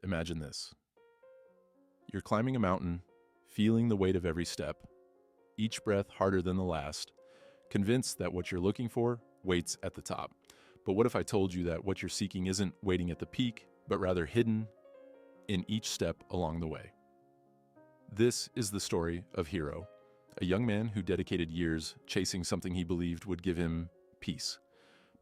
Imagine this. You're climbing a mountain, feeling the weight of every step, each breath harder than the last, convinced that what you're looking for waits at the top. But what if I told you that what you're seeking isn't waiting at the peak, but rather hidden in each step along the way? This is the story of Hiro, a young man who dedicated years chasing something he believed would give him peace.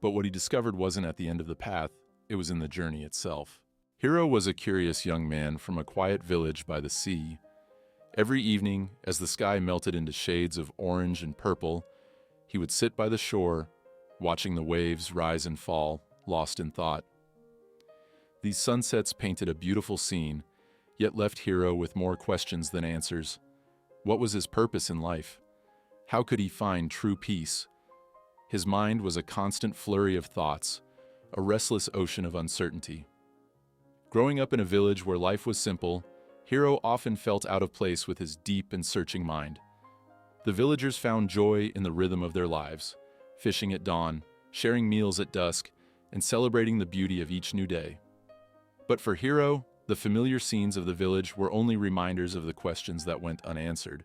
But what he discovered wasn't at the end of the path, it was in the journey itself. Hiro was a curious young man from a quiet village by the sea. Every evening, as the sky melted into shades of orange and purple, he would sit by the shore, watching the waves rise and fall, lost in thought. These sunsets painted a beautiful scene, yet left Hiro with more questions than answers. What was his purpose in life? How could he find true peace? His mind was a constant flurry of thoughts, a restless ocean of uncertainty. Growing up in a village where life was simple, Hiro often felt out of place with his deep and searching mind. The villagers found joy in the rhythm of their lives, fishing at dawn, sharing meals at dusk, and celebrating the beauty of each new day. But for Hiro, the familiar scenes of the village were only reminders of the questions that went unanswered.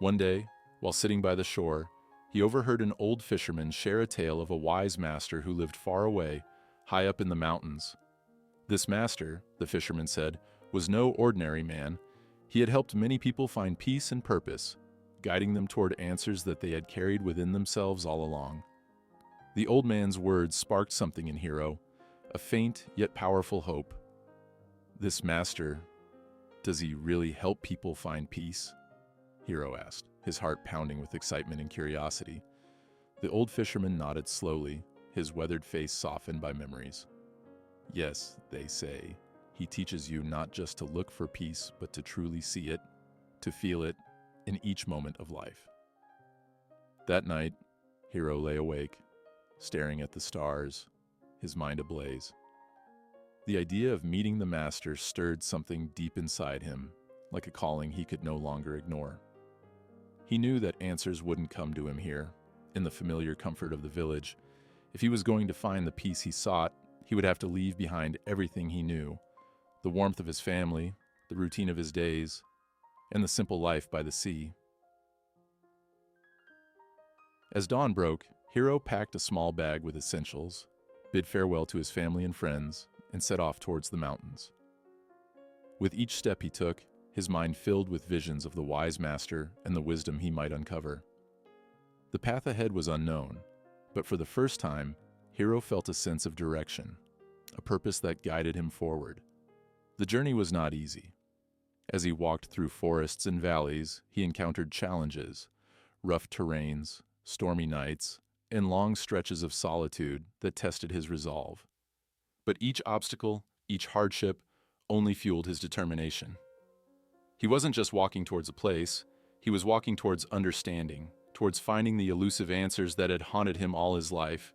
One day, while sitting by the shore, he overheard an old fisherman share a tale of a wise master who lived far away, high up in the mountains. This master, the fisherman said, was no ordinary man. He had helped many people find peace and purpose, guiding them toward answers that they had carried within themselves all along. The old man's words sparked something in Hiro, a faint yet powerful hope. This master, does he really help people find peace? Hiro asked, his heart pounding with excitement and curiosity. The old fisherman nodded slowly, his weathered face softened by memories. Yes, they say, he teaches you not just to look for peace, but to truly see it, to feel it, in each moment of life. That night, Hiro lay awake, staring at the stars, his mind ablaze. The idea of meeting the master stirred something deep inside him, like a calling he could no longer ignore. He knew that answers wouldn't come to him here, in the familiar comfort of the village. If he was going to find the peace he sought, he would have to leave behind everything he knew, the warmth of his family, the routine of his days, and the simple life by the sea. As dawn broke, Hiro packed a small bag with essentials, bid farewell to his family and friends, and set off towards the mountains. With each step he took, his mind filled with visions of the wise master and the wisdom he might uncover. The path ahead was unknown, but for the first time, Hiro felt a sense of direction, a purpose that guided him forward. The journey was not easy. As he walked through forests and valleys, he encountered challenges, rough terrains, stormy nights, and long stretches of solitude that tested his resolve. But each obstacle, each hardship, only fueled his determination. He wasn't just walking towards a place, he was walking towards understanding, towards finding the elusive answers that had haunted him all his life.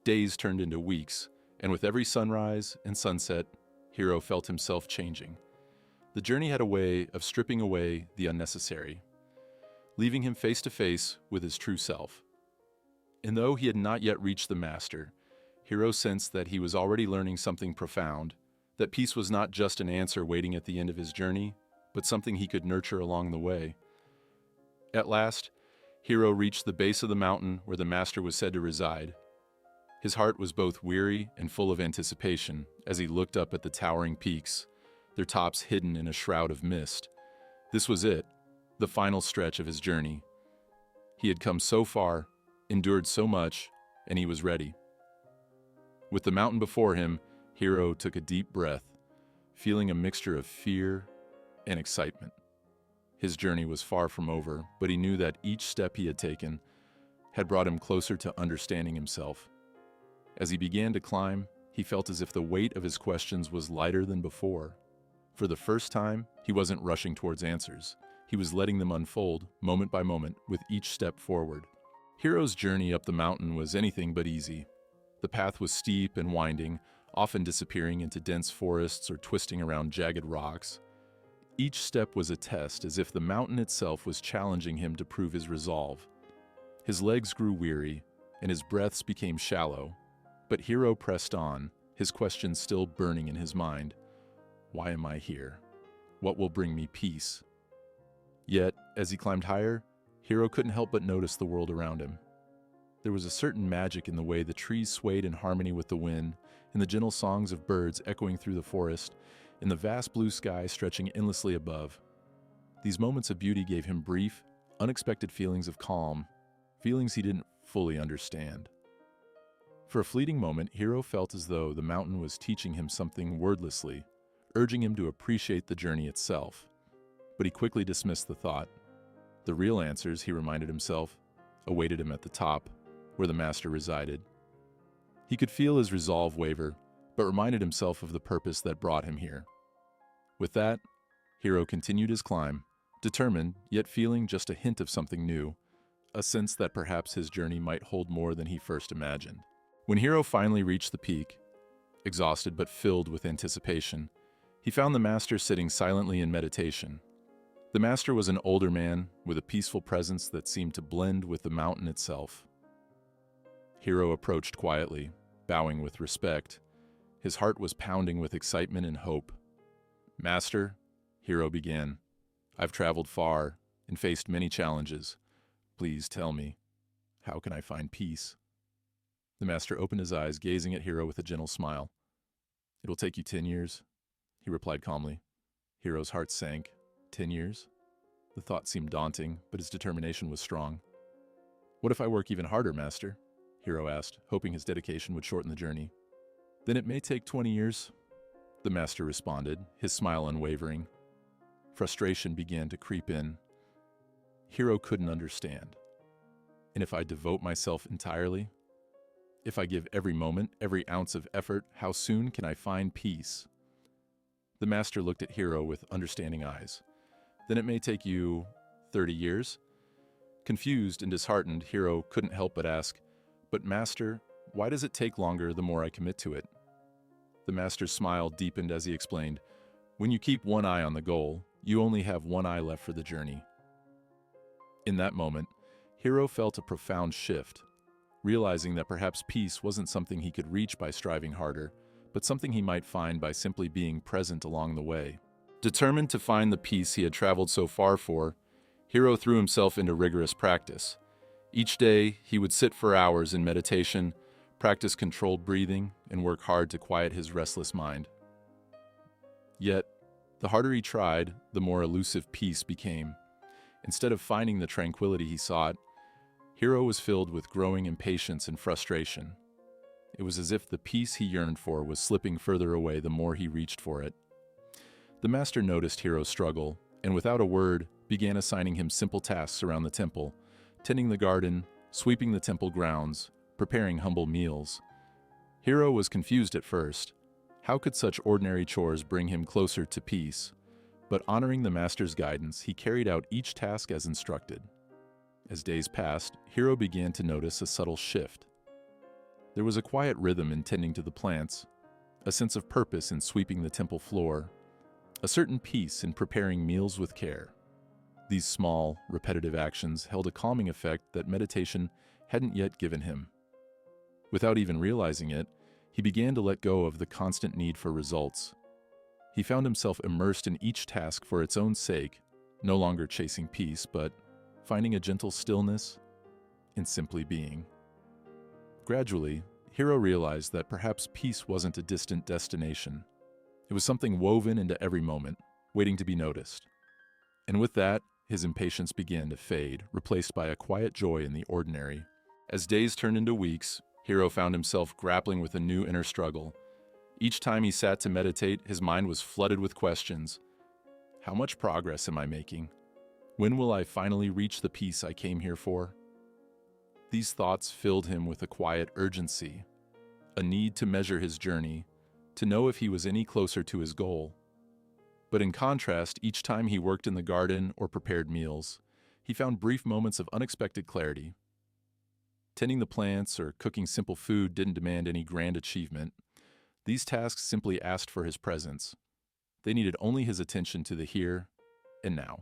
Days turned into weeks, and with every sunrise and sunset, Hiro felt himself changing. The journey had a way of stripping away the unnecessary, leaving him face to face with his true self. And though he had not yet reached the master, Hiro sensed that he was already learning something profound, that peace was not just an answer waiting at the end of his journey, but something he could nurture along the way. At last, Hiro reached the base of the mountain where the master was said to reside. His heart was both weary and full of anticipation as he looked up at the towering peaks, their tops hidden in a shroud of mist. This was it, the final stretch of his journey. He had come so far, endured so much, and he was ready. With the mountain before him, Hiro took a deep breath, feeling a mixture of fear and excitement. His journey was far from over, but he knew that each step he had taken had brought him closer to understanding himself. As he began to climb, he felt as if the weight of his questions was lighter than before. For the first time, he wasn't rushing towards answers. He was letting them unfold, moment by moment, with each step forward. Hiro's journey up the mountain was anything but easy. The path was steep and winding, often disappearing into dense forests or twisting around jagged rocks. Each step was a test, as if the mountain itself was challenging him to prove his resolve. His legs grew weary, and his breaths became shallow. But Hiro pressed on, his questions still burning in his mind. Why am I here? What will bring me peace? Yet, as he climbed higher, Hiro couldn't help but notice the world around him. There was a certain magic in the way the trees swayed in harmony with the wind, in the gentle songs of birds echoing through the forest, in the vast blue sky stretching endlessly above. These moments of beauty gave him brief, unexpected feelings of calm, feelings he didn't fully understand. For a fleeting moment, Hiro felt as though the mountain was teaching him something wordlessly, urging him to appreciate the journey itself. But he quickly dismissed the thought. The real answers, he reminded himself, awaited him at the top, where the master resided. He could feel his resolve waver, but reminded himself of the purpose that brought him here. With that, Hiro continued his climb, determined, yet feeling just a hint of something new, a sense that perhaps his journey might hold more than he first imagined. When Hiro finally reached the peak, exhausted but filled with anticipation, he found the master sitting silently in meditation. The master was an older man with a peaceful presence that seemed to blend with the mountain itself. Hiro approached quietly, bowing with respect. His heart was pounding with excitement and hope. "Master," Hiro began, "I've traveled far and faced many challenges. Please tell me, how can I find peace?" The master opened his eyes, gazing at Hiro with a gentle smile. "It will take you 10 years," he replied calmly. Hiro's heart sank. 10 years? The thought seemed daunting, but his determination was strong. "What if I work even harder, Master?" Hiro asked, hoping his dedication would shorten the journey. "Then it may take 20 years," the master responded, his smile unwavering. Frustration began to creep in. Hiro couldn't understand. And if I devote myself entirely? If I give every moment, every ounce of effort, how soon can I find peace? The master looked at Hiro with understanding eyes. "Then it may take you 30 years? Confused and disheartened, Hiro couldn't help but ask, "But Master, why does it take longer the more I commit to it?" The master's smile deepened as he explained, "When you keep one eye on the goal, you only have one eye left for the journey." In that moment, Hiro felt a profound shift, realizing that perhaps peace wasn't something he could reach by striving harder, but something he might find by simply being present along the way. Determined to find the peace he had traveled so far for, Hiro threw himself into rigorous practice. Each day, he would sit for hours in meditation, practice controlled breathing, and work hard to quiet his restless mind. Yet, the harder he tried, the more elusive peace became. Instead of finding the tranquility he sought, Hiro was filled with growing impatience and frustration. It was as if the peace he yearned for was slipping further away the more he reached for it. The master noticed Hiro's struggle, and without a word, began assigning him simple tasks around the temple, tending the garden, sweeping the temple grounds, preparing humble meals. Hiro was confused at first. How could such ordinary chores bring him closer to peace? But honoring the master's guidance, he carried out each task as instructed. As days passed, Hiro began to notice a subtle shift. There was a quiet rhythm in tending to the plants, a sense of purpose in sweeping the temple floor, a certain peace in preparing meals with care. These small, repetitive actions held a calming effect that meditation hadn't yet given him. Without even realizing it, he began to let go of the constant need for results. He found himself immersed in each task for its own sake, no longer chasing peace, but finding a gentle stillness in simply being. Gradually, Hiro realized that perhaps peace wasn't a distant destination. It was something woven into every moment, waiting to be noticed. And with that, his impatience began to fade, replaced by a quiet joy in the ordinary. As days turned into weeks, Hiro found himself grappling with a new inner struggle. Each time he sat to meditate, his mind was flooded with questions. How much progress am I making? When will I finally reach the peace I came here for? These thoughts filled him with a quiet urgency, a need to measure his journey, to know if he was any closer to his goal. But in contrast, each time he worked in the garden or prepared meals, he found brief moments of unexpected clarity. Tending the plants or cooking simple food didn't demand any grand achievement. These tasks simply asked for his presence. They needed only his attention to the here and now.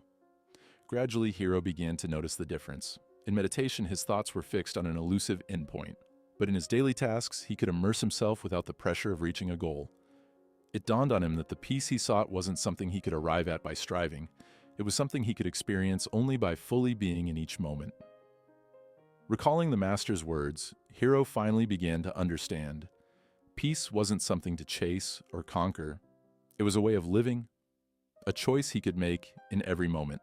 Gradually, Hiro began to notice the difference. In meditation, his thoughts were fixed on an elusive endpoint, but in his daily tasks, he could immerse himself without the pressure of reaching a goal. It dawned on him that the peace he sought wasn't something he could arrive at by striving. It was something he could experience only by fully being in each moment. Recalling the master's words, Hiro finally began to understand. Peace wasn't something to chase or conquer. It was a way of living, a choice he could make in every moment.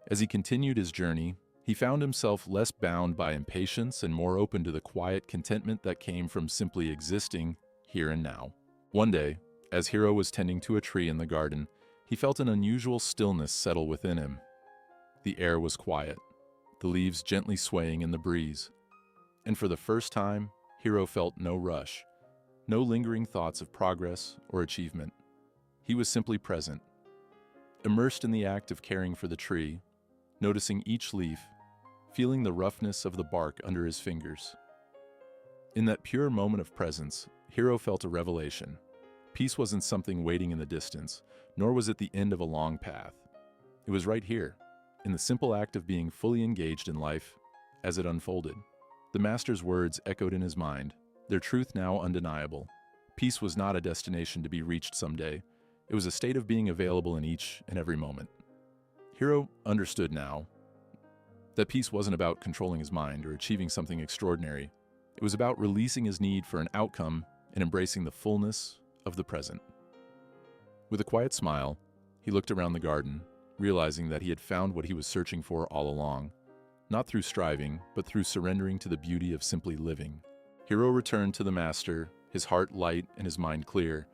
As he continued his journey, he found himself less bound by impatience and more open to the quiet contentment that came from simply existing here and now. One day, as Hiro was tending to a tree in the garden, he felt an unusual stillness settle within him. The air was quiet, the leaves gently swaying in the breeze. And for the first time, Hiro felt no rush, no lingering thoughts of progress or achievement. He was simply present, immersed in the act of caring for the tree, noticing each leaf, feeling the roughness of the bark under his fingers. In that pure moment of presence, Hiro felt a revelation. Peace wasn't something waiting in the distance, nor was it the end of a long path. It was right here, in the simple act of being fully engaged in life as it unfolded. The master's words echoed in his mind, their truth now undeniable. Peace was not a destination to be reached someday. It was a state of being available in each and every moment. Hiro understood now that peace wasn't about controlling his mind or achieving something extraordinary. It was about releasing his need for an outcome and embracing the fullness of the present. With a quiet smile, he looked around the garden, realizing that he had found what he was searching for all along, not through striving, but through surrendering to the beauty of simply living. Hiro returned to the master, his heart light and his mind clear.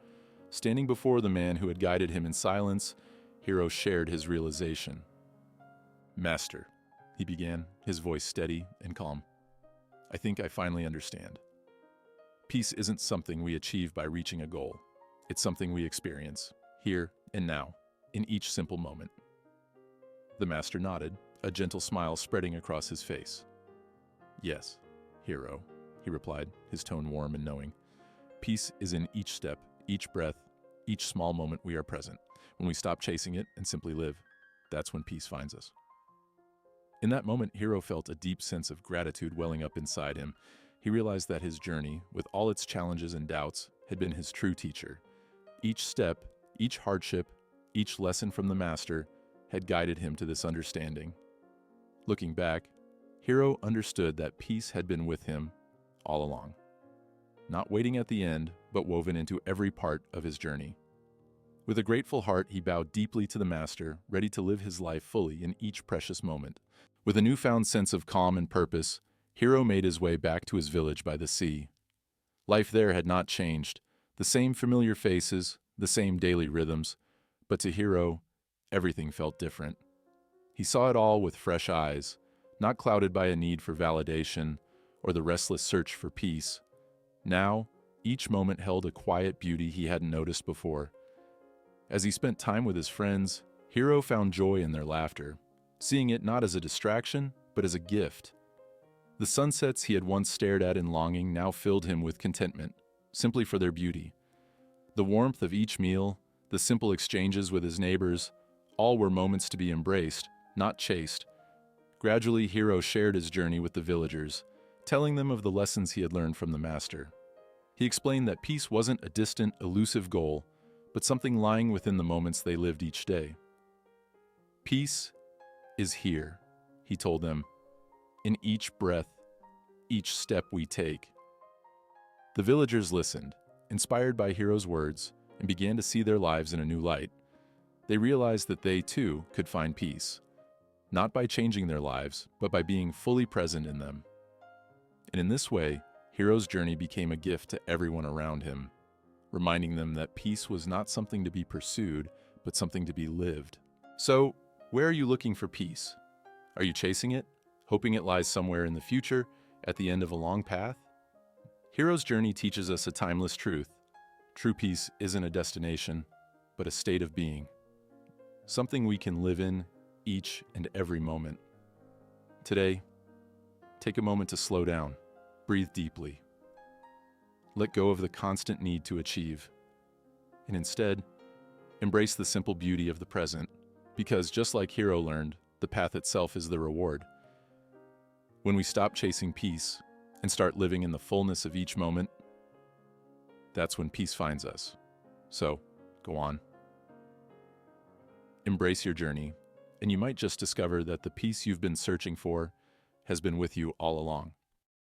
Standing before the man who had guided him in silence, Hiro shared his realization. "Master," he began, his voice steady and calm, "I think I finally understand. Peace isn't something we achieve by reaching a goal. It's something we experience, here and now, in each simple moment." The master nodded, a gentle smile spreading across his face. "Yes, Hiro," he replied, his tone warm and knowing. "Peace is in each step, each breath, each small moment we are present. When we stop chasing it and simply live, that's when peace finds us." In that moment, Hiro felt a deep sense of gratitude welling up inside him. He realized that his journey, with all its challenges and doubts, had been his true teacher. Each step, each hardship, each lesson from the master had guided him to this understanding. Looking back, Hiro understood that peace had been with him all along, not waiting at the end, but woven into every part of his journey. With a grateful heart, he bowed deeply to the master, ready to live his life fully in each precious moment. With a newfound sense of calm and purpose, Hiro made his way back to his village by the sea. Life there had not changed, the same familiar faces, the same daily rhythms, but to Hiro, everything felt different. He saw it all with fresh eyes, not clouded by a need for validation or the restless search for peace. Now, each moment held a quiet beauty he hadn't noticed before. As he spent time with his friends, Hiro found joy in their laughter, seeing it not as a distraction, but as a gift. The sunsets he had once stared at in longing now filled him with contentment, simply for their beauty. The warmth of each meal, the simple exchanges with his neighbors, all were moments to be embraced, not chased. Gradually, Hiro shared his journey with the villagers, telling them of the lessons he had learned from the master. He explained that peace wasn't a distant, elusive goal, but something lying within the moments they lived each day. "Peace is here," he told them, "in each breath, each step we take." The villagers listened, inspired by Hiro's words, and began to see their lives in a new light. They realized that they, too, could find peace, not by changing their lives, but by being fully present in them. And in this way, Hiro's journey became a gift to everyone around him, reminding them that peace was not something to be pursued, but something to be lived. So, where are you looking for peace? Are you chasing it, hoping it lies somewhere in the future, at the end of a long path? Hiro's journey teaches us a timeless truth. True peace isn't a destination, but a state of being. Something we can live in each and every moment. Today, take a moment to slow down, breathe deeply. Let go of the constant need to achieve, and instead, embrace the simple beauty of the present, because just like Hiro learned, the path itself is the reward. When we stop chasing peace and start living in the fullness of each moment, that's when peace finds us. So, go on. Embrace your journey, and you might just discover that the peace you've been searching for has been with you all along.